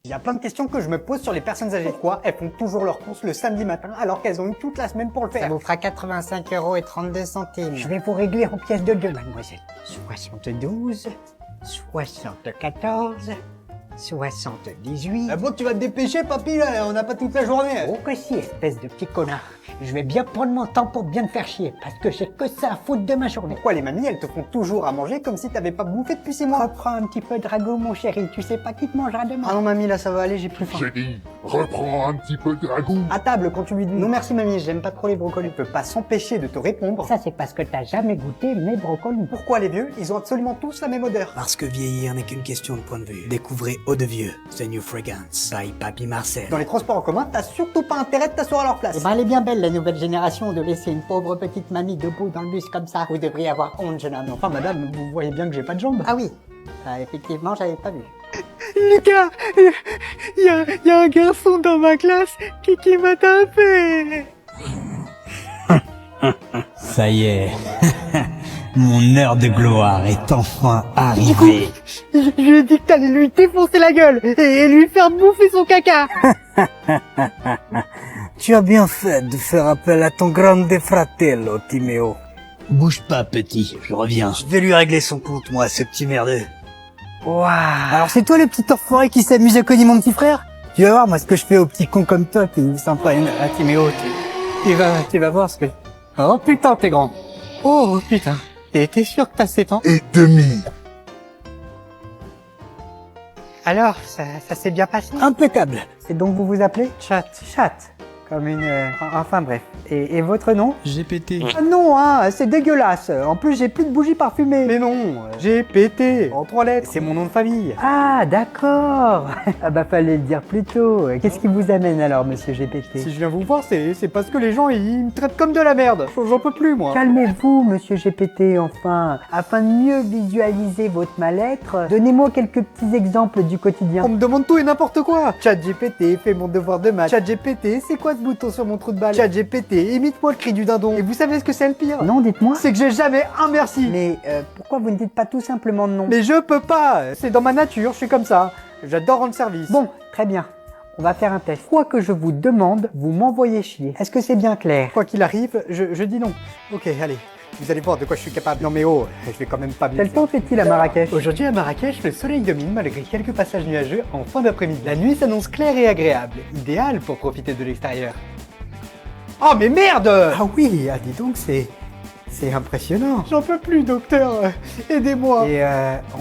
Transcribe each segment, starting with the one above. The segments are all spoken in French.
Il y a plein de questions que je me pose sur les personnes âgées. Pourquoi elles font toujours leurs courses le samedi matin alors qu'elles ont eu toute la semaine pour le faire? Ça vous fera 85,32 €. Je vais vous régler en pièces de 2, mademoiselle. 72, 74, 78... Ah bon, tu vas te dépêcher, papy, là, on n'a pas toute la journée. Oh que si, espèce de petit connard. Je vais bien prendre mon temps pour bien te faire chier, parce que j'ai que ça à foutre de ma journée. Pourquoi les mamies, elles te font toujours à manger comme si t'avais pas bouffé depuis 6 mois? Reprends un petit peu de ragoût, mon chéri, tu sais pas qui te mangera demain. Ah non, mamie, là, ça va aller, j'ai plus faim. J'ai dit, reprends un petit peu de ragoût. À table, quand tu lui dis non merci mamie, j'aime pas trop les brocolis, peut pas s'empêcher de te répondre. Ça c'est parce que t'as jamais goûté mes brocolis. Pourquoi les vieux? Ils ont absolument tous la même odeur. Parce que vieillir n'est qu'une question de point de vue. Découvrez Eau de Vieux, The New Fragrance, by Papy Marcel. Dans les transports en commun, t'as surtout pas intérêt de t'asseoir à leur place. Eh ben, elle est bien belle, la nouvelle génération, de laisser une pauvre petite mamie debout dans le bus comme ça. Vous devriez avoir honte, jeune homme. Enfin madame, vous voyez bien que j'ai pas de jambes. Ah oui, effectivement, j'avais pas vu. Lucas, il y a un garçon dans ma classe qui m'a tapé. Ça y est, mon heure de gloire est enfin arrivée. Je lui ai dit que t'allais lui défoncer la gueule et lui faire bouffer son caca. Tu as bien fait de faire appel à ton grande fratello, Timéo. Bouge pas, petit, je reviens. Je vais lui régler son compte, moi, ce petit merdeux. Waouh. Alors c'est toi le petit enfoiré qui s'amuse à cogner mon petit frère? Tu vas voir moi ce que je fais aux petits cons comme toi qui s'en prennent à Timéo. Tu vas voir ce que... Oh putain t'es grand. Oh putain. T'es sûr que t'as 7 ans? Et demi. Alors, ça s'est bien passé? Impeccable. C'est donc vous vous appelez? Chat. Comme une... enfin bref. Et votre nom? GPT. Ah non, hein, c'est dégueulasse. En plus, j'ai plus de bougies parfumées. Mais non, j'ai pété. En 3 lettres. C'est mon nom de famille. Ah, d'accord. Ah bah fallait le dire plus tôt. Qu'est-ce qui vous amène alors, monsieur GPT? Si je viens vous voir, c'est parce que les gens, ils me traitent comme de la merde. J'en peux plus, moi. Calmez-vous, monsieur GPT, enfin. Afin de mieux visualiser votre mal-être, donnez-moi quelques petits exemples du quotidien. On me demande tout et n'importe quoi. Chat GPT, fais mon devoir de maths. Chat GPT, c'est quoi ce bouton sur mon trou de balle? Chat GPT, imite-moi le cri du dindon. Et vous savez ce que c'est le pire? Non, dites-moi. C'est que j'ai jamais un merci. Mais pourquoi vous ne dites pas tout simplement non? Mais je peux pas. C'est dans ma nature, je suis comme ça. J'adore rendre service. Bon, très bien. On va faire un test. Quoi que je vous demande, vous m'envoyez chier. Est-ce que c'est bien clair? Quoi qu'il arrive, je dis non. Ok, allez. Vous allez voir de quoi je suis capable. Non mais oh, je vais quand même pas bien. Quel temps fait-il à Marrakech? Aujourd'hui à Marrakech, le soleil domine malgré quelques passages nuageux en fin d'après-midi. La nuit s'annonce claire et agréable, idéal pour profiter de l'extérieur. Oh mais merde! Ah oui, dis donc c'est impressionnant. J'en peux plus, docteur. Aidez-moi. Et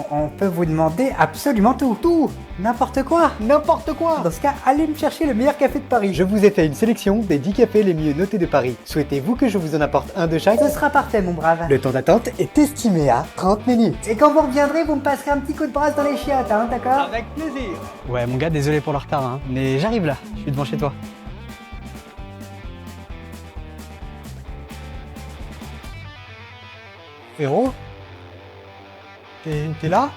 on peut vous demander absolument tout. Tout. N'importe quoi. N'importe quoi. Dans ce cas, allez me chercher le meilleur café de Paris. Je vous ai fait une sélection des 10 cafés les mieux notés de Paris. Souhaitez-vous que je vous en apporte un de chaque? Ce sera parfait, mon brave. Le temps d'attente est estimé à 30 minutes. Et quand vous reviendrez, vous me passerez un petit coup de brasse dans les chiottes, hein, d'accord? Avec plaisir. Ouais mon gars, désolé pour le retard, hein, mais j'arrive là, je suis devant chez toi. Héros? T'es là?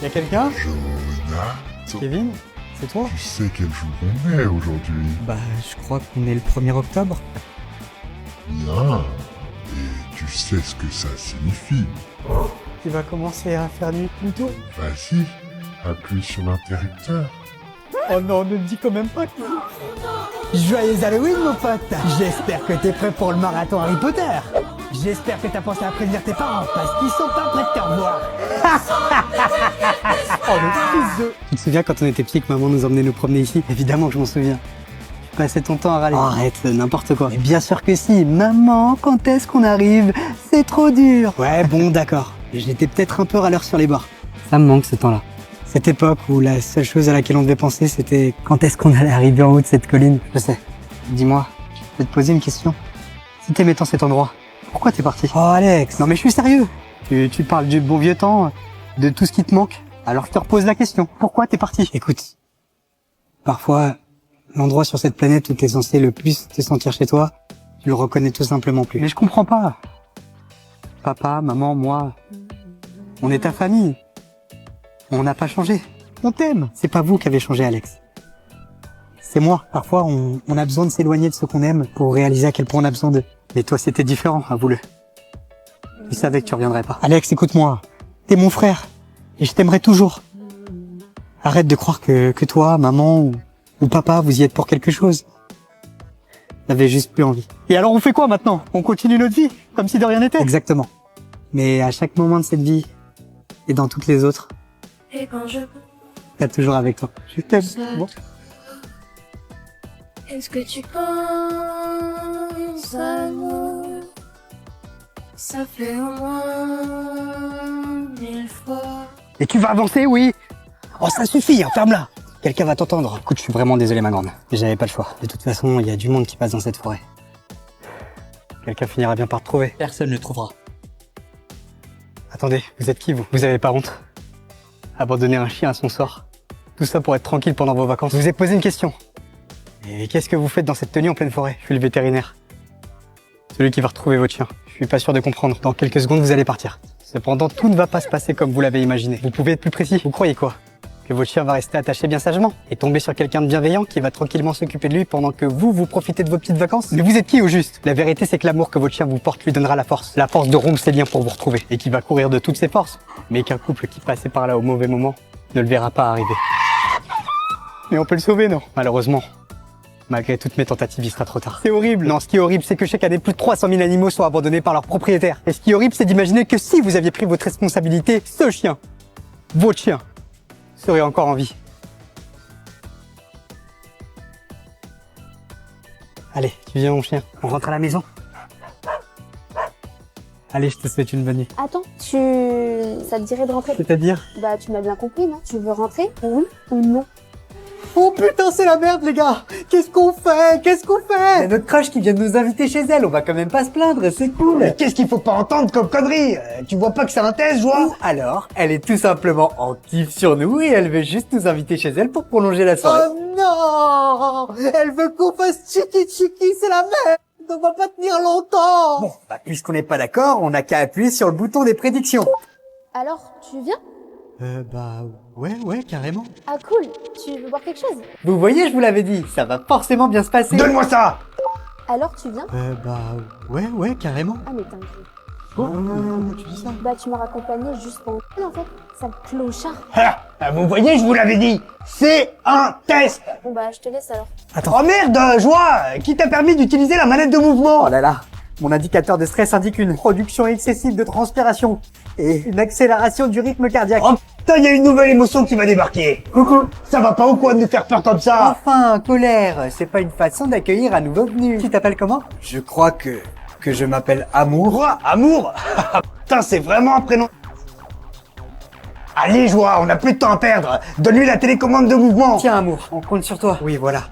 Y'a quelqu'un? Jonathan, Kevin? C'est toi? tu sais quel jour on est aujourd'hui? Bah, je crois qu'on est le 1er octobre. Bien. Et tu sais ce que ça signifie? Tu vas commencer à faire nuit plus tôt? Vas-y, appuie sur l'interrupteur. Oh non, ne me dis quand même pas que... Joyeux Halloween, mon pote. J'espère que t'es prêt pour le marathon Harry Potter. J'espère que t'as pensé à prévenir tes parents, parce qu'ils sont pas prêts de te revoir. Oh le fils de... Tu te souviens quand on était petits que maman nous emmenait nous promener ici? Évidemment que je m'en souviens. Tu passais ton temps à râler. Arrête, n'importe quoi. Mais bien sûr que si. Maman, quand est-ce qu'on arrive? C'est trop dur. Ouais, bon, d'accord. J'étais peut-être un peu râleur sur les bords. Ça me manque ce temps-là. Cette époque où la seule chose à laquelle on devait penser, c'était quand est-ce qu'on allait arriver en haut de cette colline. Je sais. Dis-moi, je vais te poser une question. Si t'aimais tant cet endroit, pourquoi t'es parti? Oh Alex. Non mais je suis sérieux. Tu parles du bon vieux temps, de tout ce qui te manque. Alors je te repose la question. Pourquoi t'es parti? Écoute, parfois, l'endroit sur cette planète où t'es censé le plus te sentir chez toi, tu le reconnais tout simplement plus. Mais je comprends pas. Papa, maman, moi, on est ta famille. On n'a pas changé. On t'aime. C'est pas vous qui avez changé, Alex. C'est moi. Parfois, on a besoin de s'éloigner de ce qu'on aime pour réaliser à quel point on a besoin d'eux. Mais toi, c'était différent, avoue-le. Je savais que tu reviendrais pas. Alex, écoute-moi. T'es mon frère. Et je t'aimerai toujours. Arrête de croire que toi, maman ou papa, vous y êtes pour quelque chose. J'avais juste plus envie. Et alors on fait quoi maintenant? On continue notre vie, comme si de rien n'était? Exactement. Mais à chaque moment de cette vie, et dans toutes les autres, Et quand je t'as toujours avec toi. Je t'aime. Bon. Est-ce que tu penses à nous? Ça fait au moins 1000 fois. Et tu vas avancer, oui? Oh, ça suffit, hein, ferme-la. Quelqu'un va t'entendre. Écoute, je suis vraiment désolé, ma grande. J'avais pas le choix. De toute façon, il y a du monde qui passe dans cette forêt. Quelqu'un finira bien par te trouver. Personne ne le trouvera. Attendez, vous êtes qui, vous? Vous avez pas honte? Abandonner un chien à son sort. Tout ça pour être tranquille pendant vos vacances. Je vous ai posé une question. Et qu'est-ce que vous faites dans cette tenue en pleine forêt? Je suis le vétérinaire. Celui qui va retrouver votre chien. Je suis pas sûr de comprendre. Dans quelques secondes, vous allez partir. Cependant, tout ne va pas se passer comme vous l'avez imaginé. Vous pouvez être plus précis. Vous croyez quoi? Que votre chien va rester attaché bien sagement et tomber sur quelqu'un de bienveillant qui va tranquillement s'occuper de lui pendant que vous profitez de vos petites vacances? Mais vous êtes qui au juste? La vérité, c'est que l'amour que votre chien vous porte lui donnera la force. La force de rompre ses liens pour vous retrouver et qui va courir de toutes ses forces. Mais qu'un couple qui passait par là au mauvais moment ne le verra pas arriver. Mais on peut le sauver, non? Malheureusement. Malgré toutes mes tentatives, il sera trop tard. C'est horrible. Non, ce qui est horrible, c'est que chaque année, plus de 300 000 animaux sont abandonnés par leurs propriétaires. Et ce qui est horrible, c'est d'imaginer que si vous aviez pris votre responsabilité, ce chien, votre chien, serait encore en vie. Allez, tu viens, mon chien. On rentre à la maison. Allez, je te souhaite une bonne nuit. Attends, ça te dirait de rentrer? C'est-à-dire? Bah, tu m'as bien compris, non? Tu veux rentrer? Oui ou non? Oh putain, c'est la merde, les gars! Qu'est-ce qu'on fait? Qu'est-ce qu'on fait? C'est notre crush qui vient de nous inviter chez elle, on va quand même pas se plaindre, c'est cool! Mais qu'est-ce qu'il faut pas entendre comme connerie? Tu vois pas que c'est un test, joie? Ou alors, elle est tout simplement en kiff sur nous et elle veut juste nous inviter chez elle pour prolonger la soirée. Oh non! Elle veut qu'on fasse chiki, c'est la merde! On va pas tenir longtemps! Bon, bah, puisqu'on n'est pas d'accord, on n'a qu'à appuyer sur le bouton des prédictions. Alors, tu viens? Bah, ouais, carrément. Ah, cool. Tu veux boire quelque chose? Vous voyez, je vous l'avais dit, ça va forcément bien se passer. Donne-moi ça! Alors, tu viens? Bah, ouais, carrément. Ah, mais t'inquiète. Oh, non, tu dis ça? Bah, tu m'as raccompagné juste pour en fait. Sale clochard. Ah, vous voyez, je vous l'avais dit, c'est un test! Bon, bah, je te laisse alors. Oh merde, joie! Qui t'a permis d'utiliser la manette de mouvement? Oh là là, mon indicateur de stress indique une production excessive de transpiration et une accélération du rythme cardiaque. Oh putain, il y a une nouvelle émotion qui va débarquer. Coucou, ça va pas ou quoi de nous faire peur comme ça? Enfin, colère, c'est pas une façon d'accueillir un nouveau venu. Tu t'appelles comment? Je crois que je m'appelle Amour. Quoi? Amour? Putain, c'est vraiment un prénom. Allez, joie, on a plus de temps à perdre. Donne-lui la télécommande de mouvement. Tiens, Amour, on compte sur toi. Oui, voilà.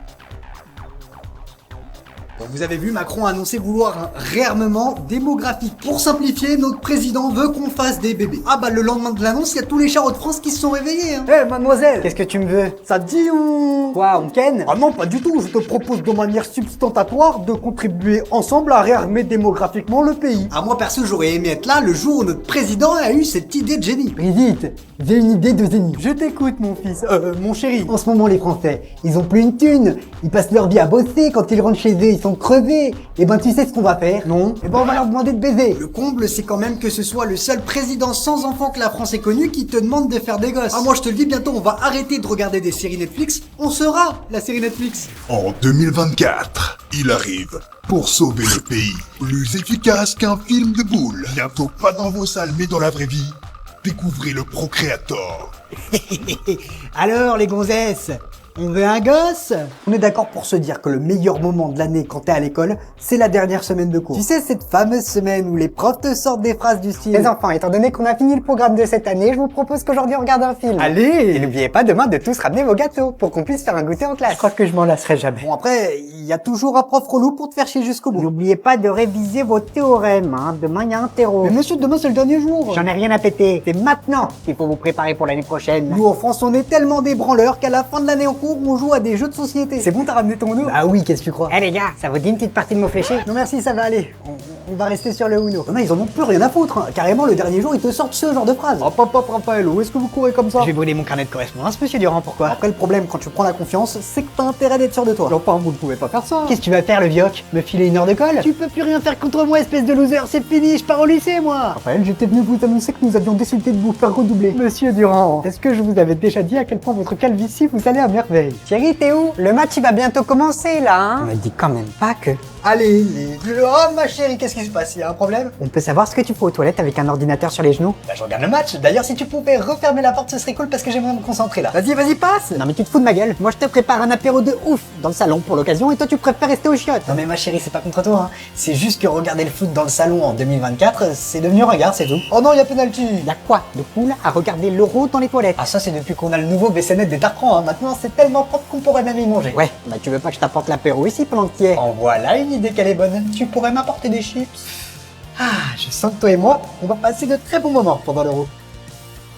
Bon, vous avez vu, Macron a annoncé vouloir un réarmement démographique. Pour simplifier, notre président veut qu'on fasse des bébés. Ah bah le lendemain de l'annonce, il y a tous les charros de France qui se sont réveillés. Hein. Eh, mademoiselle, qu'est-ce que tu me veux? Ça te dit ou... Quoi, on ken? Ah non, pas du tout, je te propose de manière substantatoire de contribuer ensemble à réarmer démographiquement le pays. Ah moi perso, j'aurais aimé être là le jour où notre président a eu cette idée de génie. Brigitte, j'ai une idée de génie. Je t'écoute, mon fils, mon chéri. En ce moment, les Français, ils ont plus une thune. Ils passent leur vie à bosser. Quand ils rentrent chez eux, ils sont crevés. Et ben, tu sais ce qu'on va faire? Non. Et ben, on va leur demander de baiser. Le comble, c'est quand même que ce soit le seul président sans enfant que la France ait connu qui te demande de faire des gosses. Ah moi je te le dis, bientôt on va arrêter de regarder des séries Netflix, on sera la série Netflix. En 2024, il arrive pour sauver le pays. Plus efficace qu'un film de boules. Bientôt pas dans vos salles mais dans la vraie vie. Découvrez le Procréator. Alors, les gonzesses, on veut un gosse? On est d'accord pour se dire que le meilleur moment de l'année quand t'es à l'école, c'est la dernière semaine de cours. Tu sais, cette fameuse semaine où les profs te sortent des phrases du style: Les enfants, étant donné qu'on a fini le programme de cette année, je vous propose qu'aujourd'hui on regarde un film. Allez! Et n'oubliez pas demain de tous ramener vos gâteaux pour qu'on puisse faire un goûter en classe. Je crois que je m'en lasserai jamais. Bon après, il y a toujours un prof relou pour te faire chier jusqu'au bout. N'oubliez pas de réviser vos théorèmes, hein. Demain, il y a un terreau. Mais monsieur, demain c'est le dernier jour. J'en ai rien à péter. C'est maintenant qu'il faut vous préparer pour l'année prochaine. Nous en France, on est tellement des branleurs qu'à la fin de l'année en cours, on joue à des jeux de société. C'est bon, t'as ramené ton eau? Ah oui, qu'est-ce que tu crois? Eh les gars, ça vous dit une petite partie de mots fléchés? Non merci, ça va aller. On va rester sur le Uno. Non, ils en ont plus rien à foutre. Hein. Carrément, le dernier jour, ils te sortent ce genre de phrase. Hop, hop, hop, Raphaël, où est-ce que vous courez comme ça? J'ai volé mon carnet de correspondance, monsieur Durand, pourquoi? Après, le problème, quand tu prends la confiance, c'est que t'as intérêt d'être sûr de toi. Enfin, vous ne pouvez pas faire ça. Qu'est-ce que tu vas faire, le vioc? Me filer une heure de colle? Tu peux plus rien faire contre moi, espèce de loser, c'est fini, je pars au lycée, moi. Raphaël, j'étais venu vous annoncer que nous avions décidé de vous faire redoubler. Monsieur Durand, est-ce que je vous avais déjà dit à quel point votre calvitie vous allait à merveille? Thierry, t'es où? Le match, il va bientôt commencer, là, hein? On me dit quand même pas que... Allez, oh ma chérie, qu'est-ce qui se passe? Il y a un problème? On peut savoir ce que tu fais aux toilettes avec un ordinateur sur les genoux? Bah, je regarde le match. D'ailleurs, si tu pouvais refermer la porte, ce serait cool parce que j'aimerais me concentrer là. Vas-y, vas-y, passe! Non mais tu te fous de ma gueule. Moi, je te prépare un apéro de ouf dans le salon pour l'occasion et toi, tu préfères rester aux chiottes. Non mais ma chérie, c'est pas contre toi, hein. C'est juste que regarder le foot dans le salon en 2024, c'est devenu regard, c'est tout. Oh non, il y a penalty. Y'a quoi de cool à regarder l'euro dans les toilettes? Ah ça, c'est depuis qu'on a le nouveau WC-Net des Tarprans, hein. Maintenant, c'est tellement propre qu'on pourrait même y manger. Ouais, bah tu veux pas que je t'apporte l'apéro ici pendant que t'y es? En voilà une idée qu'elle est bonne. Tu pourrais m'apporter des chips? Ah, je sens que toi et moi, on va passer de très bons moments pendant l'euro.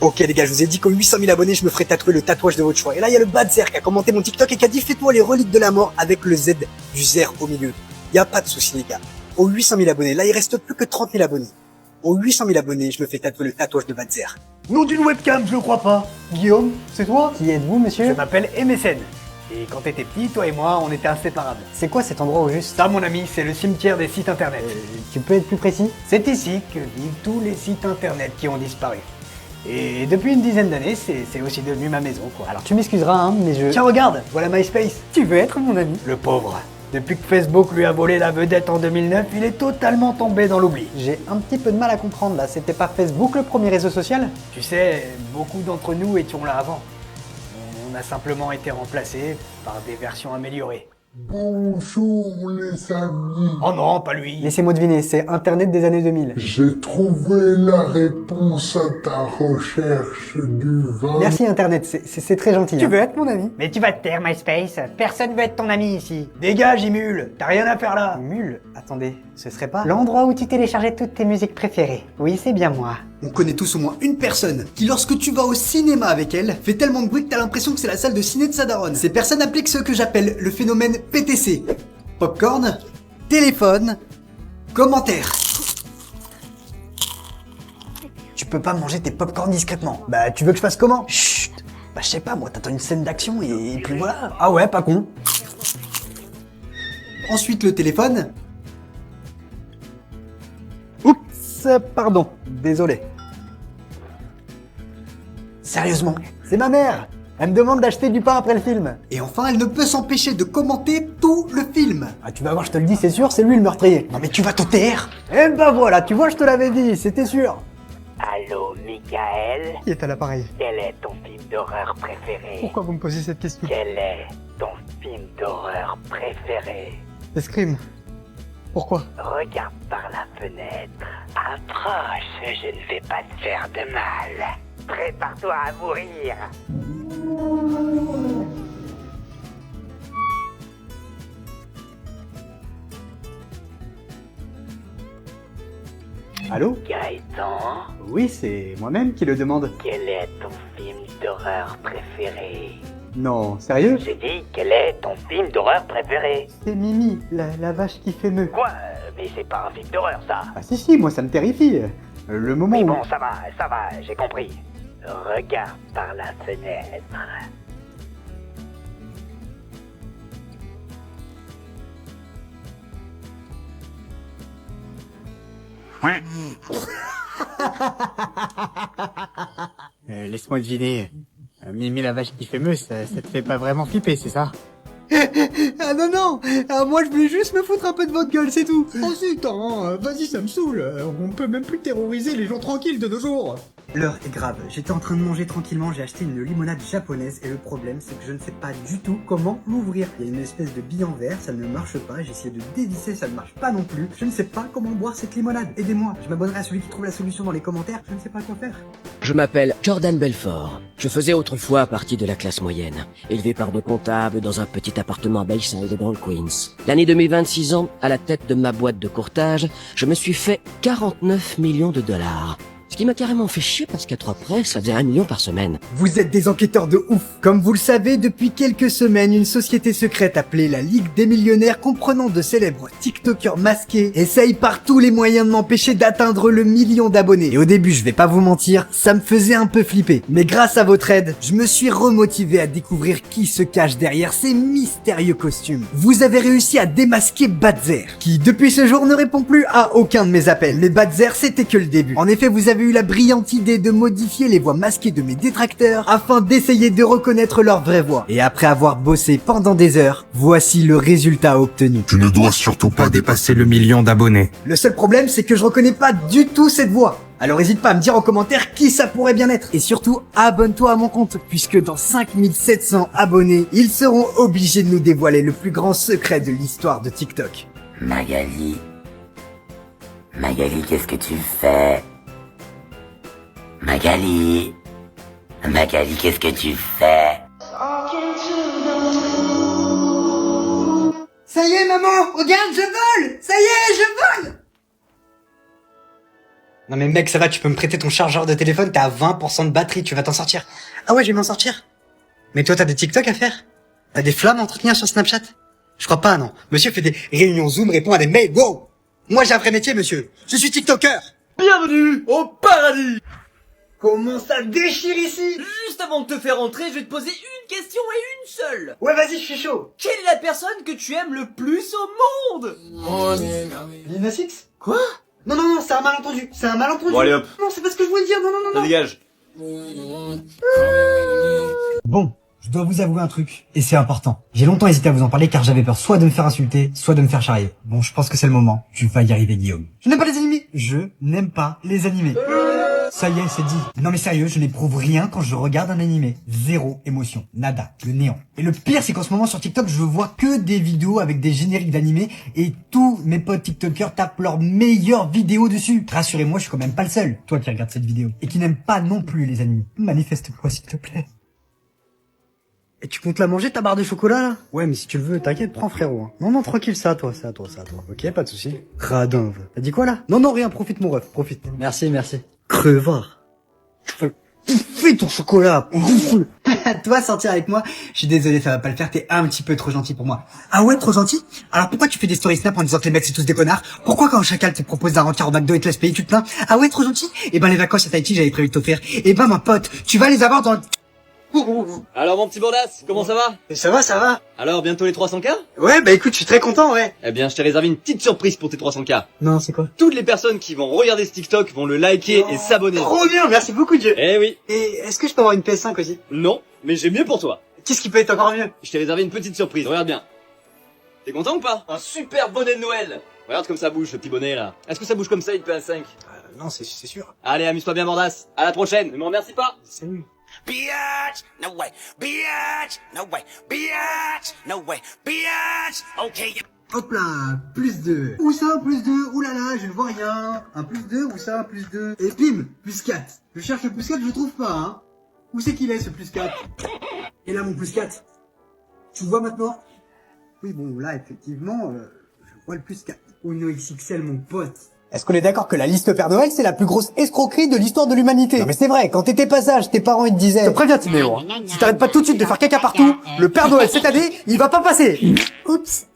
Ok les gars, je vous ai dit qu'aux 800 000 abonnés, je me ferai tatouer le tatouage de votre choix. Et là, il y a le Badzer qui a commenté mon TikTok et qui a dit faites-moi les reliques de la mort avec le Z du zer au milieu. Il y a pas de souci les gars. Aux 800 000 abonnés, là il reste plus que 30 000 abonnés. Aux 800 000 abonnés, je me fais tatouer le tatouage de Badzer. Nom d'une webcam, je le crois pas. Guillaume, c'est toi? Qui êtes-vous, monsieur? Je m'appelle MSN. Et quand t'étais petit, toi et moi, on était inséparables. C'est quoi cet endroit au juste? Ça, mon ami, c'est le cimetière des sites internet. Tu peux être plus précis? C'est ici que vivent tous les sites internet qui ont disparu. Et depuis une dizaine d'années, c'est aussi devenu ma maison, quoi. Alors tu m'excuseras, hein, mais je... Tiens, regarde, voilà MySpace. Tu veux être mon ami? Le pauvre. Depuis que Facebook lui a volé la vedette en 2009, il est totalement tombé dans l'oubli. J'ai un petit peu de mal à comprendre là, c'était pas Facebook le premier réseau social? Tu sais, beaucoup d'entre nous étions là avant. On a simplement été remplacés par des versions améliorées. Bonjour les amis. Oh non, pas lui. Laissez-moi deviner, c'est Internet des années 2000. J'ai trouvé la réponse à ta recherche du vin. Merci Internet, c'est très gentil. Tu veux être mon ami? Mais tu vas te taire, MySpace. Personne veut être ton ami ici. Dégage, Imul. T'as rien à faire là. Mule? Attendez, ce serait pas l'endroit où tu téléchargeais toutes tes musiques préférées? Oui, c'est bien moi. On connaît tous au moins une personne qui, lorsque tu vas au cinéma avec elle, fait tellement de bruit que t'as l'impression que c'est la salle de ciné de sa daronne. Ces personnes appliquent ce que j'appelle le phénomène PTC. Popcorn, téléphone, commentaire. Tu peux pas manger tes popcorn discrètement. Bah, tu veux que je fasse comment? Chut. Bah, je sais pas, moi, t'attends une scène d'action et puis voilà. Ah ouais, pas con. Ensuite, le téléphone. Oups, pardon, désolé. Sérieusement, c'est ma mère. Elle me demande d'acheter du pain après le film. Et enfin, elle ne peut s'empêcher de commenter tout le film. Ah, tu vas voir, je te le dis, c'est sûr, c'est lui le meurtrier. Non mais tu vas te taire. Eh ben voilà, tu vois, je te l'avais dit, c'était sûr. Allô, Michael? Qui est à l'appareil? Quel est ton film d'horreur préféré? Pourquoi vous me posez cette question? Quel est ton film d'horreur préféré? Scream. Pourquoi? Regarde par la fenêtre. Approche, je ne vais pas te faire de mal. Prépare-toi à mourir. Allô? Gaëtan, Oui, c'est moi-même qui le demande. quel est ton film d'horreur préféré? Non, sérieux? J'ai dit, quel est ton film d'horreur préféré? C'est Mimi, la vache qui fait meuh. Quoi? Mais c'est pas un film d'horreur, ça. Ah si, moi ça me terrifie. Le moment Mais où... bon, ça va, j'ai compris. Regarde par la fenêtre. Laisse-moi deviner. Mimi la vache qui fait meuh, ça te fait pas vraiment flipper, c'est ça? Ah non, non, moi je voulais juste me foutre un peu de votre gueule, c'est tout. Oh zut, vas-y, ça me saoule. On peut même plus terroriser les gens tranquilles de nos jours. L'heure est grave, j'étais en train de manger tranquillement, j'ai acheté une limonade japonaise et le problème c'est que je ne sais pas du tout comment l'ouvrir. Il y a une espèce de bille en verre, ça ne marche pas, j'ai essayé de dévisser, ça ne marche pas non plus. Je ne sais pas comment boire cette limonade, aidez-moi, je m'abonnerai à celui qui trouve la solution dans les commentaires, je ne sais pas quoi faire. Je m'appelle Jordan Belfort. Je faisais autrefois partie de la classe moyenne, élevé par deux comptables dans un petit appartement à Bayside dans le Queens. L'année de mes 26 ans, à la tête de ma boîte de courtage, je me suis fait 49 millions de dollars. Ce qui m'a carrément fait chier parce qu'à 3 près, ça faisait 1 million par semaine. Vous êtes des enquêteurs de ouf. Comme vous le savez, depuis quelques semaines, une société secrète appelée la Ligue des Millionnaires, comprenant de célèbres TikTokers masqués, essaye par tous les moyens de m'empêcher d'atteindre le 1 million d'abonnés. Et au début, je vais pas vous mentir, ça me faisait un peu flipper. Mais grâce à votre aide, je me suis remotivé à découvrir qui se cache derrière ces mystérieux costumes. Vous avez réussi à démasquer Badzer, qui depuis ce jour ne répond plus à aucun de mes appels. Mais Badzer, c'était que le début. En effet, vous avez eu la brillante idée de modifier les voix masquées de mes détracteurs afin d'essayer de reconnaître leur vraie voix. Et après avoir bossé pendant des heures, voici le résultat obtenu. Tu ne dois surtout pas dépasser le 1 million d'abonnés. Le seul problème, c'est que je reconnais pas du tout cette voix. Alors hésite pas à me dire en commentaire qui ça pourrait bien être. Et surtout, abonne-toi à mon compte, puisque dans 5700 abonnés, ils seront obligés de nous dévoiler le plus grand secret de l'histoire de TikTok. Magali, qu'est-ce que tu fais? Magali, qu'est-ce que tu fais? Ça y est maman, regarde, je vole! Ça y est, je vole! Non mais mec, ça va, tu peux me prêter ton chargeur de téléphone, t'as 20% de batterie, tu vas t'en sortir. Ah ouais, je vais m'en sortir. Mais toi, t'as des TikTok à faire? T'as des flammes à entretenir sur Snapchat? Je crois pas, non. Monsieur fait des réunions Zoom, répond à des mails, wow! Moi j'ai un vrai métier, monsieur. Je suis TikToker. Bienvenue au paradis. Comment ça déchire ici? Juste avant de te faire entrer, je vais te poser une question et une seule. Ouais, vas-y, je suis chaud. Quelle est la personne que tu aimes le plus au monde? Lil Nas X? Quoi? Non, c'est un malentendu. C'est un malentendu. Bon, allez hop. Non, c'est pas ce que je voulais dire. Non. Ça dégage. Bon, je dois vous avouer un truc, et c'est important. J'ai longtemps hésité à vous en parler car j'avais peur soit de me faire insulter, soit de me faire charrier. Bon, je pense que c'est le moment. Tu vas y arriver, Guillaume. Je n'aime pas les animés. Je n'aime pas les animés. Ça y est, c'est dit. Non mais sérieux, je n'éprouve rien quand je regarde un animé. Zéro émotion. Nada. Le néant. Et le pire, c'est qu'en ce moment sur TikTok, je vois que des vidéos avec des génériques d'animés et tous mes potes TikTokers tapent leurs meilleures vidéos dessus. Rassurez-moi, je suis quand même pas le seul, toi qui regarde cette vidéo. Et qui n'aime pas non plus les animés. Manifeste-toi s'il te plaît. Et tu comptes la manger ta barre de chocolat là? Ouais, mais si tu le veux, t'inquiète, prends frérot. Non, tranquille, c'est à toi. Ok, pas de souci. Radin. T'as dit quoi là? Non, rien, profite mon ref, profite. Merci. Crevard. Tu vas bouffer ton chocolat. Toi, sortir avec moi, je suis désolé, ça va pas le faire, t'es un petit peu trop gentil pour moi. Ah ouais, trop gentil? Alors pourquoi tu fais des story snap en disant que les mecs c'est tous des connards? Pourquoi quand Chacal te propose d'un rencard au McDo et te laisse payer, tu te plains? Ah ouais, trop gentil? Eh ben les vacances à Tahiti, j'avais prévu de t'offrir. Eh ben ma pote, tu vas les avoir dans... Alors mon petit Bourdas, comment ça va? Ça va. Alors bientôt les 300K? Ouais, bah écoute, je suis très content, ouais. Eh bien je t'ai réservé une petite surprise pour tes 300K. Non, c'est quoi? Toutes les personnes qui vont regarder ce TikTok vont le liker et s'abonner. Trop bien, merci beaucoup Dieu. Eh oui. Et est-ce que je peux avoir une PS5 aussi? Non, mais j'ai mieux pour toi. Qu'est-ce qui peut être encore mieux? Je t'ai réservé une petite surprise, regarde bien. T'es content ou pas? Un super bonnet de Noël. Regarde comme ça bouge, ce petit bonnet là. Est-ce que ça bouge comme ça, une PS5? Non, c'est sûr. Allez, amuse-toi bien Bourdas. À la prochaine, ne me remercie pas. Salut. Biatch, no way. Biatch, no way. Biatch, no way. Biatch, okay. Hop là, plus 2. Où ça, plus 2? Ouh là là, je ne vois rien. Un plus 2, où ça, plus 2? Et bim, plus 4. Je cherche le plus 4, je le trouve pas, hein. Où c'est qu'il est, ce plus 4? Et là, mon plus 4. Tu vois maintenant? Oui, bon, là, effectivement, je vois le plus 4. Uno XXL, mon pote. Est-ce qu'on est d'accord que la liste Père Noël, c'est la plus grosse escroquerie de l'histoire de l'humanité? Non mais c'est vrai, quand t'étais pas sage, tes parents ils te disaient... Je te préviens Timéo, hein. Si t'arrêtes pas tout de suite de faire caca partout, le Père Noël cette année, il va pas passer. Oups,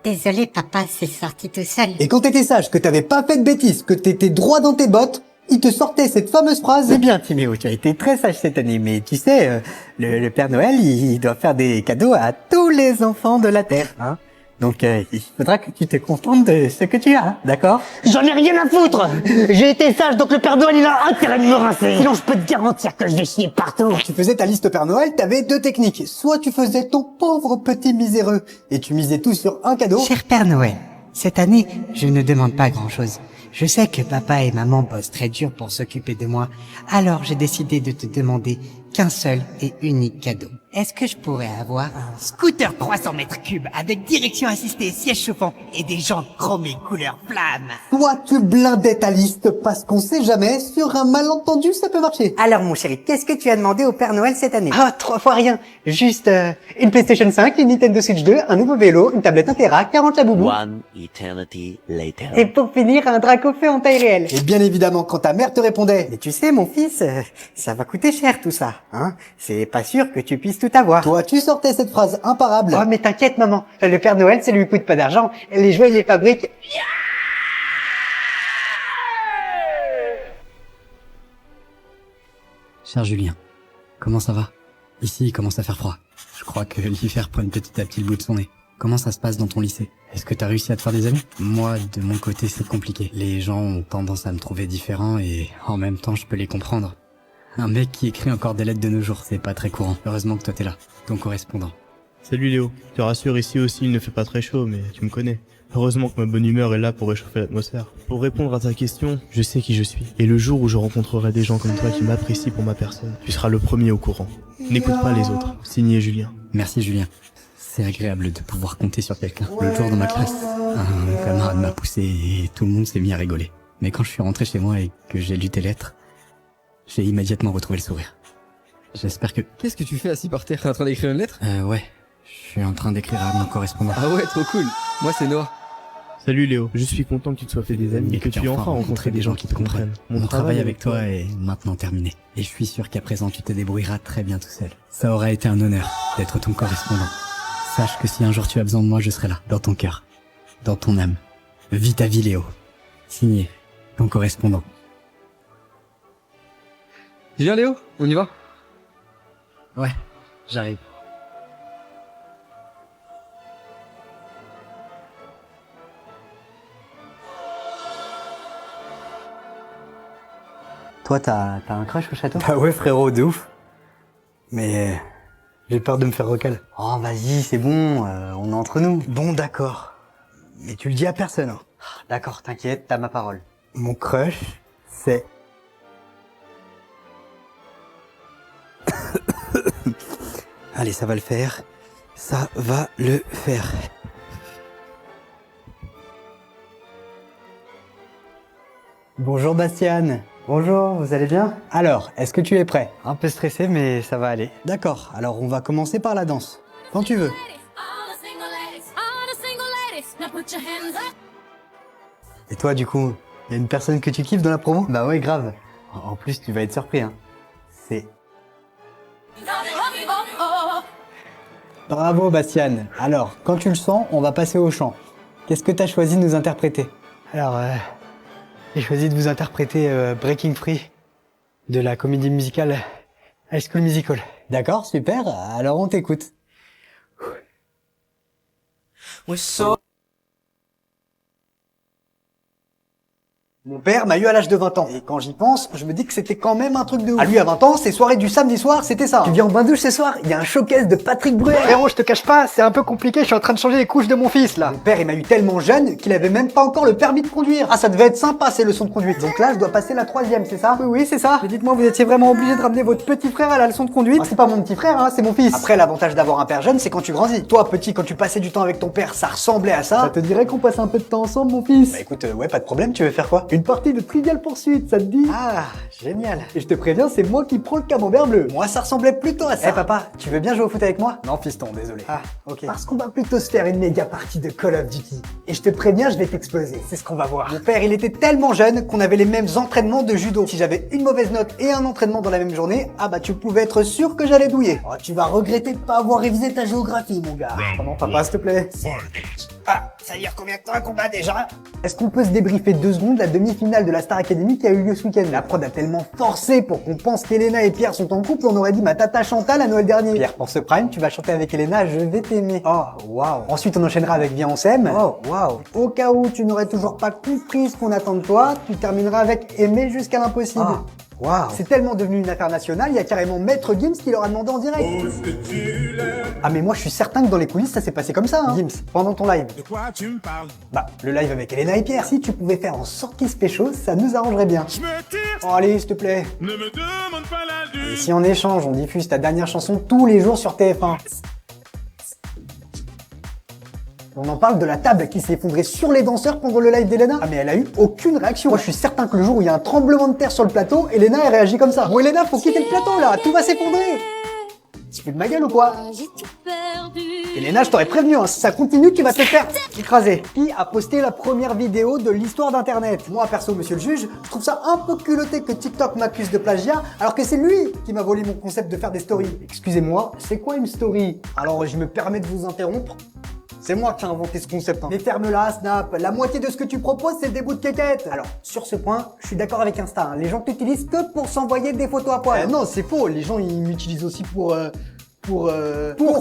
désolé papa, c'est sorti tout seul. Et quand t'étais sage, que t'avais pas fait de bêtises, que t'étais droit dans tes bottes, il te sortait cette fameuse phrase. C'est bien Timéo, tu as été très sage cette année, mais tu sais, le Père Noël, il doit faire des cadeaux à tous les enfants de la Terre, hein. Donc il faudra que tu te contentes de ce que tu as, d'accord? J'en ai rien à foutre. J'ai été sage, donc le Père Noël il a intérêt de me rincer. Sinon je peux te garantir que je vais chier partout. Quand tu faisais ta liste Père Noël, t'avais deux techniques. Soit tu faisais ton pauvre petit miséreux, et tu misais tout sur un cadeau. Cher Père Noël, cette année, je ne demande pas grand-chose. Je sais que papa et maman bossent très dur pour s'occuper de moi, alors j'ai décidé de te demander qu'un seul et unique cadeau. Est-ce que je pourrais avoir un scooter 300 mètres cubes avec direction assistée, siège chauffant et des jantes chromées couleur flamme? Toi, tu blindais ta liste parce qu'on sait jamais, sur un malentendu, ça peut marcher. Alors mon chéri, qu'est-ce que tu as demandé au Père Noël cette année? Ah, 3 fois rien. Juste une PlayStation 5, une Nintendo Switch 2, un nouveau vélo, une tablette 1 Tera, 40 laboubou. One eternity later. Et pour finir, un Dracofeu en taille réelle. Et bien évidemment, quand ta mère te répondait, Mais tu sais, mon fils, ça va coûter cher tout ça, hein. C'est pas sûr que tu puisses tout avoir. toi, tu sortais cette phrase imparable. Oh, mais t'inquiète, maman. Le Père Noël, ça lui coûte pas d'argent. Les jouets, il les fabrique. Cher Julien, comment ça va? Ici, il commence à faire froid. Je crois que l'hiver prend petit à petit le bout de son nez. Comment ça se passe dans ton lycée? Est-ce que t'as réussi à te faire des amis? Moi, de mon côté, c'est compliqué. Les gens ont tendance à me trouver différent et en même temps, je peux les comprendre. Un mec qui écrit encore des lettres de nos jours, c'est pas très courant. Heureusement que toi t'es là, ton correspondant. Salut Léo, je te rassure, ici aussi il ne fait pas très chaud, mais tu me connais. Heureusement que ma bonne humeur est là pour réchauffer l'atmosphère. Pour répondre à ta question, je sais qui je suis. Et le jour où je rencontrerai des gens comme toi qui m'apprécient pour ma personne, tu seras le premier au courant. N'écoute pas les autres. Signé Julien. Merci Julien. C'est agréable de pouvoir compter sur quelqu'un. Le jour dans ma classe, un camarade m'a poussé et tout le monde s'est mis à rigoler. Mais quand je suis rentré chez moi et que j'ai lu tes lettres, j'ai immédiatement retrouvé le sourire. J'espère que... Qu'est-ce que tu fais assis par terre? T'es en train d'écrire une lettre? Ouais. Je suis en train d'écrire à mon correspondant. Ah ouais, trop cool. Moi c'est Noah. Salut Léo, je suis content que tu te sois fait des amis et que tu aies enfin rencontré des gens qui te comprennent. Mon travail avec toi est maintenant terminé. Et je suis sûr qu'à présent tu te débrouilleras très bien tout seul. Ça aura été un honneur d'être ton correspondant. Sache que si un jour tu as besoin de moi, je serai là, dans ton cœur, dans ton âme. Vis ta vie Léo. Signé, ton correspondant. Viens Léo, on y va? Ouais, j'arrive. Toi, t'as un crush au château? Bah ouais, frérot, de ouf. Mais j'ai peur de me faire recal. Oh, vas-y, c'est bon, on est entre nous. Bon, d'accord. Mais tu le dis à personne, hein. D'accord, t'inquiète, t'as ma parole. Mon crush, c'est... Allez, ça va le faire. Ça va le faire. Bonjour Bastian. Bonjour, vous allez bien? Alors, est-ce que tu es prêt? Un peu stressé, mais ça va aller. D'accord, alors on va commencer par la danse. Quand tu veux. Et toi, du coup, y a une personne que tu kiffes dans la promo? Bah ouais, grave. En plus, tu vas être surpris, hein. C'est... Bravo, Bastian. Alors, quand tu le sens, on va passer au chant. Qu'est-ce que t'as choisi de nous interpréter? Alors, j'ai choisi de vous interpréter Breaking Free de la comédie musicale High School Musical. D'accord, super. Alors, on t'écoute. Mon père m'a eu à l'âge de 20 ans. Et quand j'y pense, je me dis que c'était quand même un truc de ouf. À lui, à 20 ans, ses soirées du samedi soir, c'était ça. Tu viens en bain douche ce soir? Il y a un showcase de Patrick Bruel. Frérot, je te cache pas, c'est un peu compliqué, je suis en train de changer les couches de mon fils, là. Mon père, il m'a eu tellement jeune qu'il avait même pas encore le permis de conduire. Ah, ça devait être sympa, ces leçons de conduite. Donc là, je dois passer la 3e, c'est ça? Oui, c'est ça. Mais dites-moi, vous étiez vraiment obligé de ramener votre petit frère à la leçon de conduite? Ah, c'est pas mon petit frère, hein, c'est mon fils. Après, l'avantage d'avoir un père jeune, c'est quand tu grandis. Toi, petit, quand tu passais du temps avec ton père, ça ressemblait à ça. Ça te dirait qu'on passe un peu de temps ensemble, mon fils? Bah écoute, ouais, pas de problème, tu veux faire quoi? Une partie de Trivial Poursuite, ça te dit? Ah, génial. Et je te préviens, c'est moi qui prends le camembert bleu. Moi, ça ressemblait plutôt à ça. Eh papa, tu veux bien jouer au foot avec moi? Non, fiston, désolé. Ah, ok. Parce qu'on va plutôt se faire une méga partie de Call of Duty. Et je te préviens, je vais t'exploser. C'est ce qu'on va voir. Mon père, il était tellement jeune qu'on avait les mêmes entraînements de judo. Si j'avais une mauvaise note et un entraînement dans la même journée, ah bah tu pouvais être sûr que j'allais douiller. Oh, tu vas regretter de pas avoir révisé ta géographie, mon gars. Comment, papa, s'il te plaît? Ah, ça veut dire combien de temps qu'on bat déjà? Est-ce qu'on peut se débriefer 2 secondes la demi-finale de la Star Academy qui a eu lieu ce week-end? La prod a tellement forcé pour qu'on pense qu'Elena et Pierre sont en couple, on aurait dit ma tata Chantal à Noël dernier. Pierre, pour ce prime, tu vas chanter avec Elena, je vais t'aimer. Oh, waouh. Ensuite, on enchaînera avec Viens, on s'aime. Oh, waouh. Au cas où tu n'aurais toujours pas compris ce qu'on attend de toi, tu termineras avec Aimer jusqu'à l'impossible. Waouh. C'est tellement devenu une affaire nationale, il y a carrément Maître Gims qui leur a demandé en direct. Ah mais moi je suis certain que dans les coulisses ça s'est passé comme ça, hein. Gims, pendant ton live. De quoi tu me parles? Bah, le live avec Elena et Pierre. Si tu pouvais faire en sorte qu'ils se pécho, ça nous arrangerait bien. Je me tire. Oh allez, s'il te plaît. Ne me demande pas la lune. Et si en échange on diffuse ta dernière chanson tous les jours sur TF1? On en parle de la table qui s'est effondrée sur les danseurs pendant le live d'Elena. Ah mais elle a eu aucune réaction. Moi je suis certain que le jour où il y a un tremblement de terre sur le plateau, Elena elle réagit comme ça. Bon Elena, faut quitter le plateau là, tout va s'effondrer. Tu fous de ma gueule ou quoi? Elena, je t'aurais prévenu, hein, si ça continue, tu vas te faire écraser. Qui a posté la première vidéo de l'histoire d'internet? Moi perso, monsieur le juge, je trouve ça un peu culotté que TikTok m'accuse de plagiat, alors que c'est lui qui m'a volé mon concept de faire des stories. Excusez-moi, c'est quoi une story? Alors je me permets de vous interrompre. C'est moi qui ai inventé ce concept. Hein. Mais ferme-la, Snap. La moitié de ce que tu proposes, c'est des bouts de quéquette. Alors, sur ce point, je suis d'accord avec Insta. Hein. Les gens t'utilisent que pour s'envoyer des photos à poil. Non, c'est faux. Les gens, ils m'utilisent aussi pour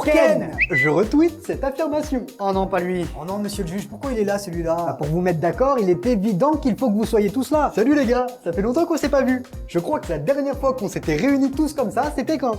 Ken. Je retweet cette affirmation. Oh non, pas lui. Oh non, monsieur le juge, pourquoi il est là, celui-là? Bah, pour vous mettre d'accord, il est évident qu'il faut que vous soyez tous là. Salut les gars, ça fait longtemps qu'on s'est pas vus. Je crois que la dernière fois qu'on s'était réunis tous comme ça, c'était quand?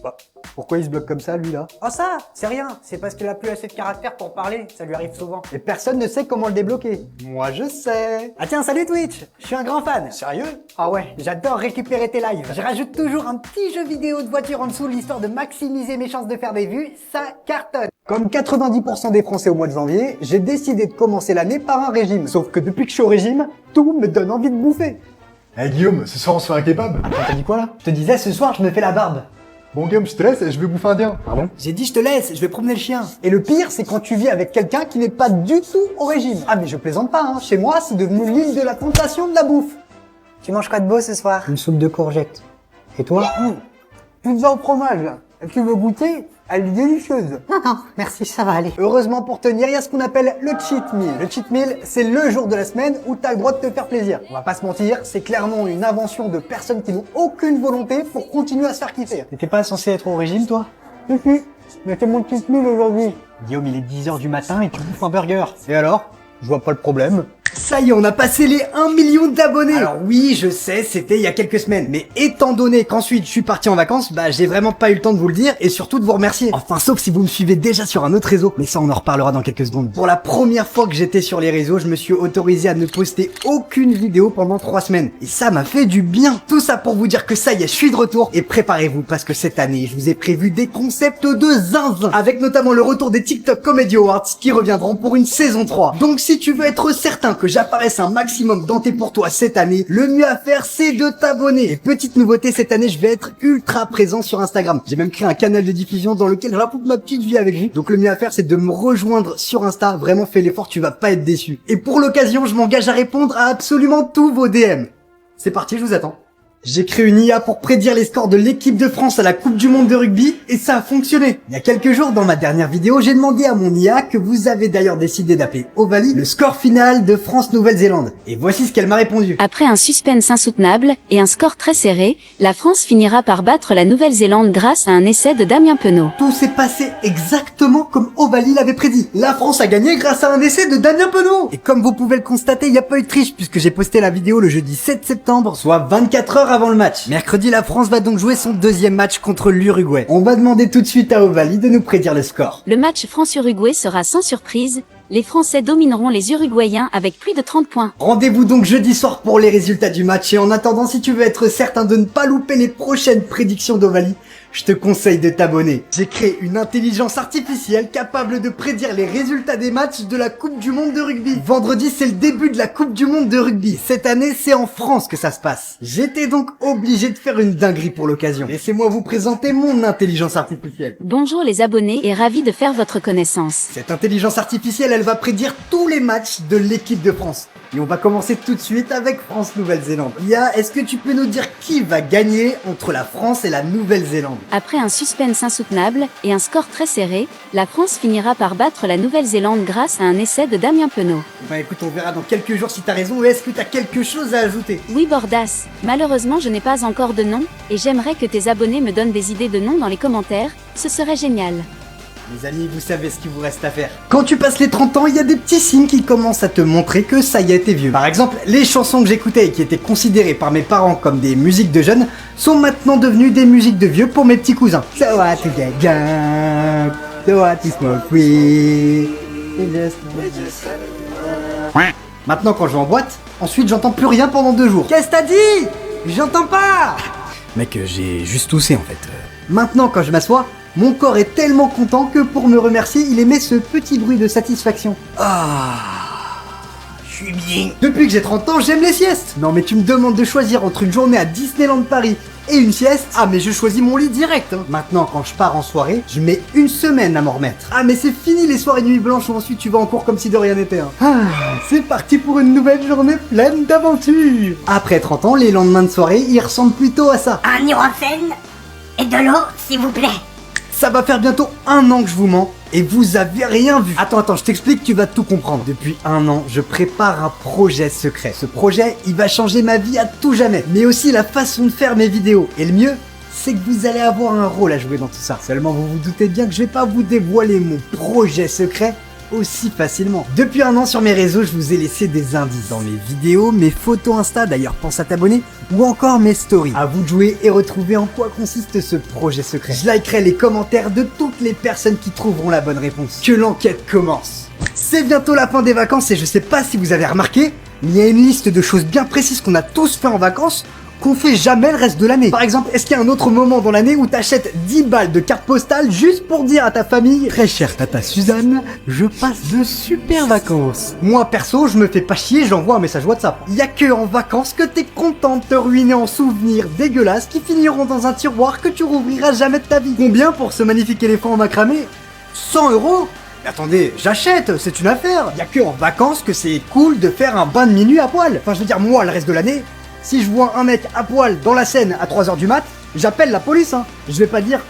Bah, pourquoi il se bloque comme ça, lui, là? Oh ça, c'est rien. C'est parce qu'il a plus assez de caractère pour parler. Ça lui arrive souvent. Et personne ne sait comment le débloquer. Moi, je sais. Ah tiens, salut Twitch. Je suis un grand fan. Sérieux? Ah ouais, j'adore récupérer tes lives. Je rajoute toujours un petit jeu vidéo de voiture en dessous, l'histoire de maximiser mes chances de faire des vues. Ça cartonne. Comme 90% des Français au mois de janvier, j'ai décidé de commencer l'année par un régime. Sauf que depuis que je suis au régime, tout me donne envie de bouffer. Eh Guillaume, ce soir on se fait un kebab? Attends, t'as dit quoi là? Je te disais, ce soir, je me fais la barbe. Bon Guillaume, je te laisse, je vais bouffer indien. Pardon? J'ai dit je te laisse, je vais promener le chien. Et le pire, c'est quand tu vis avec quelqu'un qui n'est pas du tout au régime. Ah mais je plaisante pas, hein. Chez moi, c'est devenu l'île de la tentation de la bouffe. Tu manges quoi de beau ce soir? Une soupe de courgettes. Et toi? Pizza au fromage, là. Tu veux goûter? Elle est délicieuse. Non, merci, ça va aller. Heureusement pour tenir, il y a ce qu'on appelle le cheat meal. Le cheat meal, c'est le jour de la semaine où t'as le droit de te faire plaisir. On va pas se mentir, c'est clairement une invention de personnes qui n'ont aucune volonté pour continuer à se faire kiffer. T'étais pas censé être au régime, toi? Si, mais c'est mon cheat meal aujourd'hui. Guillaume, il est 10h du matin et tu bouffes un burger. Et alors? Je vois pas le problème. Ça y est, on a passé les 1 million d'abonnés. Alors oui, je sais, c'était il y a quelques semaines. Mais étant donné qu'ensuite je suis parti en vacances, bah j'ai vraiment pas eu le temps de vous le dire et surtout de vous remercier. Enfin, sauf si vous me suivez déjà sur un autre réseau. Mais ça, on en reparlera dans quelques secondes. Pour la première fois que j'étais sur les réseaux, je me suis autorisé à ne poster aucune vidéo pendant 3 semaines. Et ça m'a fait du bien. Tout ça pour vous dire que ça y est, je suis de retour. Et préparez-vous parce que cette année, je vous ai prévu des concepts de zinzin. Avec notamment le retour des TikTok Comedy Awards qui reviendront pour une saison 3. Donc si tu veux être certain que j'apparaisse un maximum dans tes pour toi cette année, le mieux à faire c'est de t'abonner. Et petite nouveauté cette année, je vais être ultra présent sur Instagram. J'ai même créé un canal de diffusion dans lequel je raconte ma petite vie avec vous. Donc le mieux à faire c'est de me rejoindre sur Insta. Vraiment fais l'effort, tu vas pas être déçu. Et pour l'occasion, je m'engage à répondre à absolument tous vos DM. C'est parti, je vous attends. J'ai créé une IA pour prédire les scores de l'équipe de France à la Coupe du Monde de rugby et ça a fonctionné. Il y a quelques jours, dans ma dernière vidéo, j'ai demandé à mon IA, que vous avez d'ailleurs décidé d'appeler Ovalie, le score final de France-Nouvelle-Zélande. Et voici ce qu'elle m'a répondu. Après un suspense insoutenable et un score très serré, la France finira par battre la Nouvelle-Zélande grâce à un essai de Damien Penaud. Tout s'est passé exactement comme Ovalie l'avait prédit. La France a gagné grâce à un essai de Damien Penaud. Et comme vous pouvez le constater, il n'y a pas eu de triche puisque j'ai posté la vidéo le jeudi 7 septembre, soit 24 heures avant le match. Mercredi, la France va donc jouer son deuxième match contre l'Uruguay. On va demander tout de suite à Ovalie de nous prédire le score. Le match France-Uruguay sera sans surprise. Les Français domineront les Uruguayens avec plus de 30 points. Rendez-vous donc jeudi soir pour les résultats du match et en attendant, si tu veux être certain de ne pas louper les prochaines prédictions d'Ovalie, je te conseille de t'abonner. J'ai créé une intelligence artificielle capable de prédire les résultats des matchs de la Coupe du Monde de rugby. Vendredi, c'est le début de la Coupe du Monde de rugby. Cette année, c'est en France que ça se passe. J'étais donc obligé de faire une dinguerie pour l'occasion. Laissez-moi vous présenter mon intelligence artificielle. Bonjour les abonnés et ravi de faire votre connaissance. Cette intelligence artificielle, elle va prédire tous les matchs de l'équipe de France. Et on va commencer tout de suite avec France-Nouvelle-Zélande. Lia, est-ce que tu peux nous dire qui va gagner entre la France et la Nouvelle-Zélande? Après un suspense insoutenable et un score très serré, la France finira par battre la Nouvelle-Zélande grâce à un essai de Damien Penaud. Bah écoute, on verra dans quelques jours si t'as raison, ou est-ce que t'as quelque chose à ajouter? Oui Bordas, malheureusement je n'ai pas encore de nom, et j'aimerais que tes abonnés me donnent des idées de noms dans les commentaires, ce serait génial. Les amis, vous savez ce qu'il vous reste à faire. Quand tu passes les 30 ans, il y a des petits signes qui commencent à te montrer que ça y est, t'es vieux. Par exemple, les chansons que j'écoutais et qui étaient considérées par mes parents comme des musiques de jeunes sont maintenant devenues des musiques de vieux pour mes petits cousins. So what to get drunk, so what to smoke weed. Maintenant, quand je vais en boîte, ensuite j'entends plus rien pendant 2 jours. Qu'est-ce que t'as dit? J'entends pas. Mec, j'ai juste toussé en fait. Maintenant, quand je m'assois, mon corps est tellement content que pour me remercier, il émet ce petit bruit de satisfaction. Ah, je suis bien. Depuis que j'ai 30 ans, j'aime les siestes. Non mais tu me demandes de choisir entre une journée à Disneyland Paris et une sieste. Ah mais je choisis mon lit direct. Maintenant, quand je pars en soirée, je mets 1 semaine à m'en remettre. Ah mais c'est fini les soirées nuit blanches où ensuite tu vas en cours comme si de rien n'était. Ah, c'est parti pour une nouvelle journée pleine d'aventures. Après 30 ans, les lendemains de soirée, ils ressemblent plutôt à ça. Un Nurofen et de l'eau, s'il vous plaît. Ça va faire bientôt 1 an que je vous mens et vous avez rien vu. Attends, je t'explique, tu vas tout comprendre. Depuis 1 an, je prépare un projet secret. Ce projet, il va changer ma vie à tout jamais, mais aussi la façon de faire mes vidéos. Et le mieux, c'est que vous allez avoir un rôle à jouer dans tout ça. Seulement, vous vous doutez bien que je vais pas vous dévoiler mon projet secret aussi facilement. Depuis 1 an sur mes réseaux, je vous ai laissé des indices dans mes vidéos, mes photos Insta, d'ailleurs pense à t'abonner, ou encore mes stories. À vous de jouer et retrouver en quoi consiste ce projet secret. Je likerai les commentaires de toutes les personnes qui trouveront la bonne réponse. Que l'enquête commence. C'est bientôt la fin des vacances et je sais pas si vous avez remarqué, mais il y a une liste de choses bien précises qu'on a tous fait en vacances qu'on fait jamais le reste de l'année. Par exemple, est-ce qu'il y a un autre moment dans l'année où t'achètes 10 balles de carte postale juste pour dire à ta famille: très chère tata Suzanne, je passe de super vacances. Moi perso, je me fais pas chier, j'envoie un message WhatsApp. Y a que en vacances que t'es content de te ruiner en souvenirs dégueulasses qui finiront dans un tiroir que tu rouvriras jamais de ta vie. Combien pour ce magnifique éléphant en macramé? 100 €? Attendez, j'achète, c'est une affaire. Y a que en vacances que c'est cool de faire un bain de minuit à poil. Enfin, je veux dire, moi, le reste de l'année, si je vois un mec à poil dans la Seine à 3h du mat, j'appelle la police, hein. Je vais pas dire: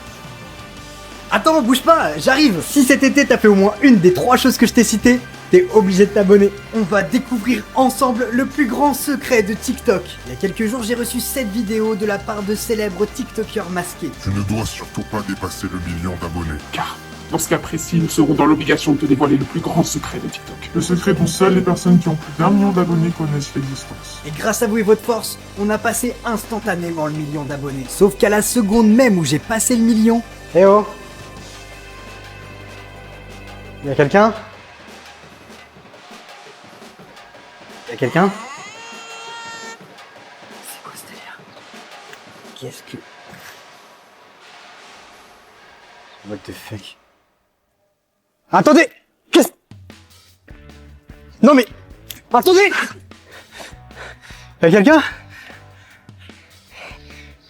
attends, bouge pas, j'arrive. Si cet été t'as fait au moins une des 3 choses que je t'ai citées, t'es obligé de t'abonner. On va découvrir ensemble le plus grand secret de TikTok. Il y a quelques jours, j'ai reçu cette vidéo de la part de célèbres TikTokers masqués. Tu ne dois surtout pas dépasser le 1 000 000 d'abonnés. Car, dans ce cas précis, nous serons dans l'obligation de te dévoiler le plus grand secret de TikTok. Le secret dont seules les personnes qui ont plus d'1 million d'abonnés connaissent l'existence. Et grâce à vous et votre force, on a passé instantanément le 1 million d'abonnés. Sauf qu'à la seconde même où j'ai passé le 1 million... Eh oh! Y'a quelqu'un? Y'a quelqu'un? C'est quoi ce délire? Qu'est-ce que... What the fuck? Attendez! Qu'est-ce... Non mais... Attendez! Y'a quelqu'un?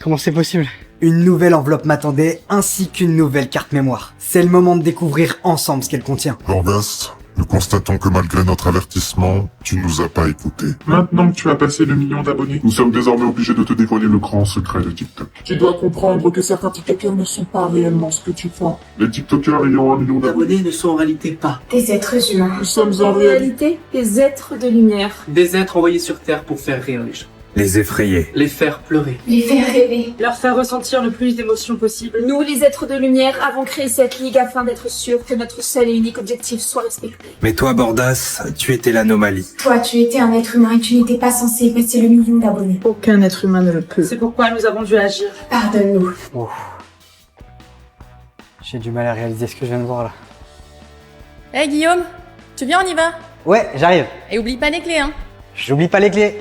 Comment c'est possible? Une nouvelle enveloppe m'attendait, ainsi qu'une nouvelle carte mémoire. C'est le moment de découvrir ensemble ce qu'elle contient. Gordas, nous constatons que malgré notre avertissement, tu nous as pas écoutés. Maintenant que tu as passé le 1 million d'abonnés, nous sommes désormais obligés de te dévoiler le grand secret de TikTok. Tu dois comprendre que certains TikTokers ne sont pas réellement ce que tu crois. Les TikTokers ayant 1 million d'abonnés ne sont en réalité pas Des êtres humains. Nous sommes en réalité des êtres de lumière. Des êtres envoyés sur Terre pour faire rire les gens. Les effrayer. Les faire pleurer. Les faire rêver. Leur faire ressentir le plus d'émotions possible. Nous, les êtres de lumière, avons créé cette ligue afin d'être sûrs que notre seul et unique objectif soit respecté. Mais toi, Bordas, tu étais l'anomalie. Toi, tu étais un être humain et tu n'étais pas censé passer le 1 million d'abonnés. Aucun être humain ne le peut. C'est pourquoi nous avons dû agir. Pardonne-nous. Oh. J'ai du mal à réaliser ce que je viens de voir là. Hey Guillaume, tu viens, on y va? Ouais, j'arrive. Et oublie pas les clés, hein. J'oublie pas les clés.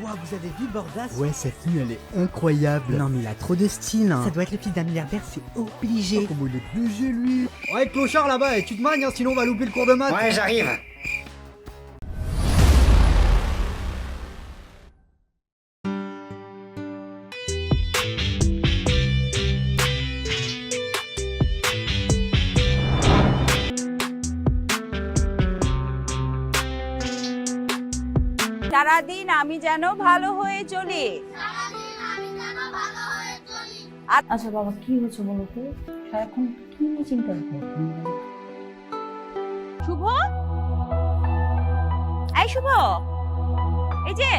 Wow, vous avez vu Bordas? Ouais, cette tenue, elle est incroyable. Non mais il a trop de style, hein. Ça doit être le fils d'un milliardaire, c'est obligé. Oh, comment il est BG lui. Ouais, clochard là-bas, tu te magnes, hein, sinon on va louper le cours de maths. Ouais, j'arrive. সারাদিন আমি যেন ভালো হয়ে চলি। আচ্ছা বাবা, কি হচ্ছে বলো তো? সারাক্ষণ কি নিয়ে চিন্তা করো? শুভ, এই শুভ, এই যে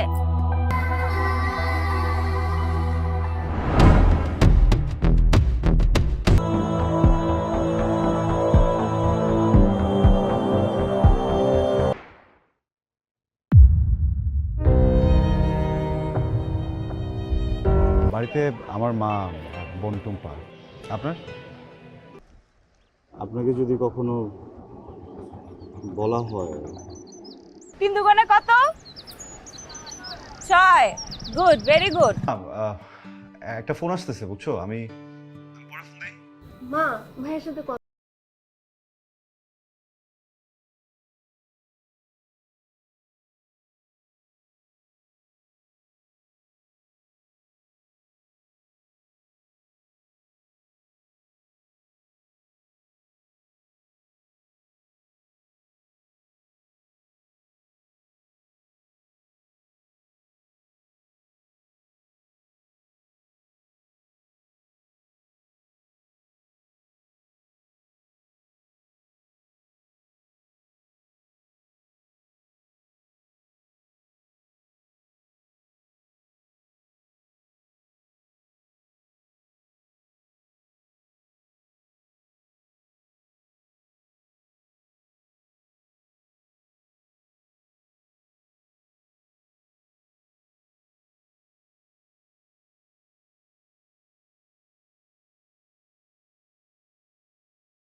বাড়িতে আমার মা, বোন টুম্পা। আপনার? আপনাকে যদি কখনো বলা হয়। 3 দুগুণে কত? 6। Good, very good. একটা ফোন আসতেছে বুঝছো, আমি মা ভাইয়ের সাথে কথা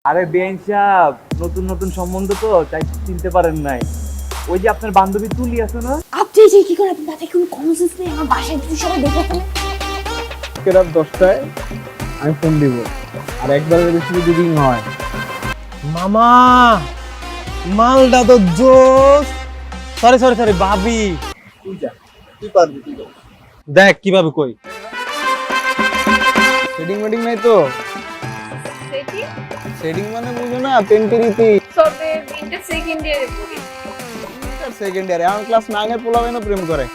আরে বেন সাহেব, নতুন নতুন সম্বন্ধ তো তাই চিনতে পারেন নাই। ওই যে আপনার বান্ধবী তুলি আছে না? আপনি যে কি করে আপনার দাদা কোনো কমন সেন্স নেই, আমার বাসায় যদি সবাই দেখে ফেলে। রাত 10টায় আমি ফোন দিব, আর একবারের বেশি যদি রিং হয়। মামা মালটা তো জোস। সরি সরি সরি ভাবি, তুই যা, তুই পারবি, তুই যা। দেখ কিভাবে কই। সেটিং মেটিং নাই তো? সেটিং মানে বুঝো না, পেন্টেরিতে সবে ইন্টার সেকেন্ড ইয়ারে পড়ি। সেকেন্ড ইয়ারে এখন ক্লাস 9 এর পোলাবেন প্রেম করে।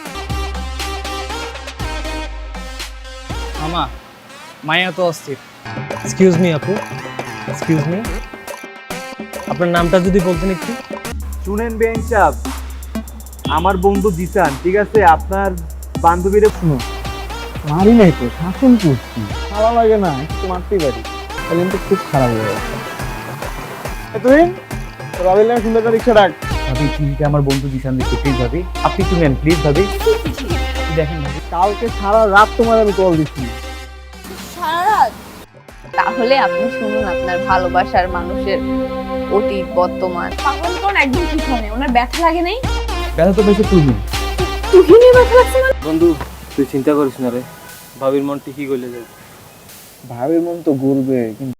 মামা মায়া তো অস্থির। এক্সকিউজ মি আপু, এক্সকিউজ মি, আপনার নামটা যদি বলতেন একটু। শুনেন বেন সাহেব, আমার বন্ধু জিসান, ঠিক আছে? আপনার বান্ধবীরে শুনো। মারি নাই তো, শাসন করছি। ভালো লাগে না, একটু মারতেই পারি, তাহলে কিন্তু খুব খারাপ হয়ে যাবে। তুই রবির নামে সুন্দর একটা রিক্সা ডাক। ভাবি চিনিকে আমার বন্ধু জিসান দিচ্ছে, প্লিজ ভাবি আপনি একটু নেন, প্লিজ ভাবি। দেখেন ভাবি, কালকে সারা রাত তোমার আমি কল দিচ্ছি। সারা রাত? তাহলে আপনি শুনুন আপনার ভালোবাসার মানুষের অতীত বর্তমান। পাগল কোন একদম ঠিক হয় না, ওনার ব্যথা লাগে নাই? ব্যথা তো বেশি তুহিন। তুহিনের ব্যথা লাগছে না? বন্ধু তুই চিন্তা করিস না রে, ভাবির মন ঠিকই গলে যাবে। ভাবির মন তো গলবে, কিন্তু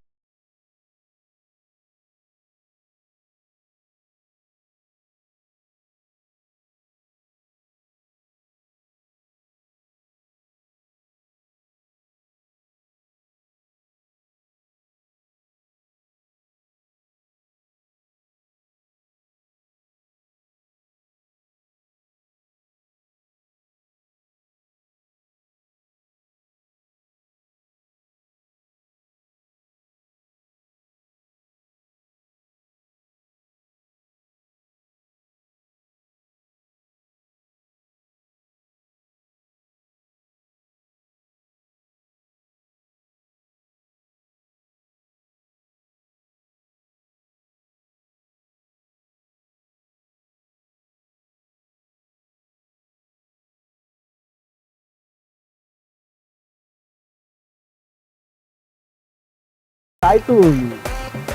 তাই তো বলি,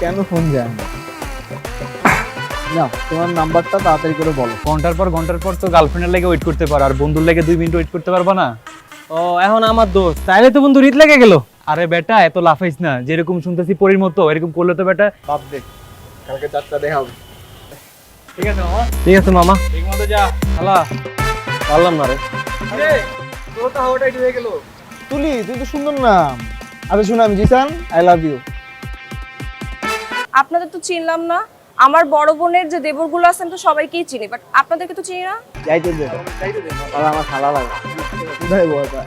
কেন ফোন যায় না? না, তোমার নাম্বারটা তাড়াতাড়ি করে বলো। ঘন্টার পর তো গার্লফ্রেন্ডের লাগে ওয়েট করতে পারো, আর বন্ধুর লাগে 2 মিনিট ওয়েট করতে পারবা না? ও এখন আমার দোস্ত, তাইলে তো বন্ধু রিত লেগে গেল। আরে বেটা এত লাফাইস না, যেরকম শুনতেছি পরীর মতো এরকম করলে তো বেটা বাপ দে, কালকে 4টা দেখা হবে। ঠিক আছে মামা। ঠিক আছে মামা, ঠিক মতো যা। শালা পারলাম না রে। আরে তোর তো হাওয়াটা একটু হয়ে গেল। তুলি তুই তো সুন্দর নাম। আচ্ছা শুন, আমি জিসান, আই লাভ ইউ। আপনাদের তো চিনলাম না। আমার বড় বোনের যে দেবরগুলো আছেন তো সবাইকেই চিনি, বাট আপনাদেরকে তো চিনি না। যাইতে দে, আর আমার খালা লাগে। কোথায় বলতা?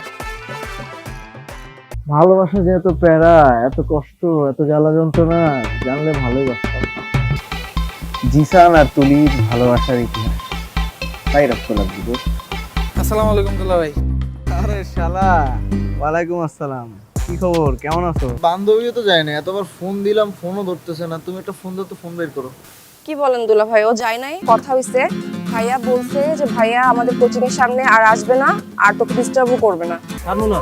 ভালোবাসা যে এত প্যারা, এত কষ্ট, এত জ্বালা যন্ত্রণা, জানলে ভালোই বাসতাম। জিসান আর তুলির ভালোবাসার ইতিহাস তাই রাখতে লাগবে দোস্ত। আসসালামু আলাইকুম দুলা ভাই। আরে শালা, ওয়ালাইকুম আসসালাম। কি খবর, কেমন আছো? বান্ধবীও তো যায় না, এতবার ফোন দিলাম ফোনও ধরতেছে না। তুমি একটা ফোন দাও তো, ফোন বের করো। কি বলেন দুলা ভাই, ও যায় নাই? কথা হইছে, ভাইয়া বলছে যে ভাইয়া আমাদের কোচিং এর সামনে আর আসবে না, আর তোকে ডিস্টার্বও করবে না। কারণ না,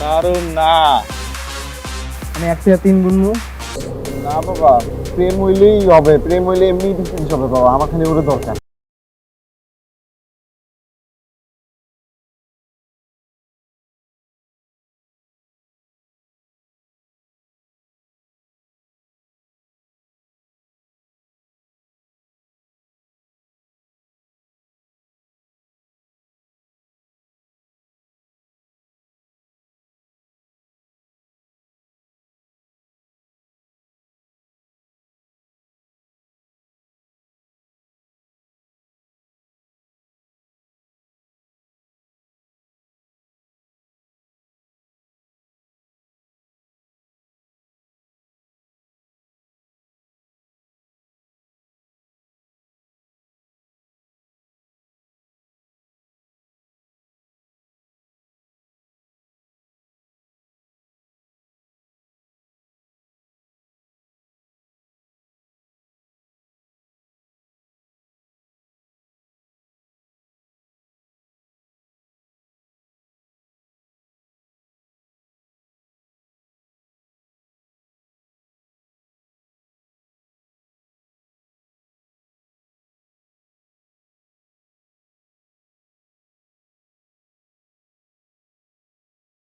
কারণ না, আমি 1 থেকে 3 গুনবো না বাবা। প্রেম হইলেই হবে, প্রেম হইলে এমনি ডিস্টেন্স হবে বাবা, আমার খালি ওরে দরকার।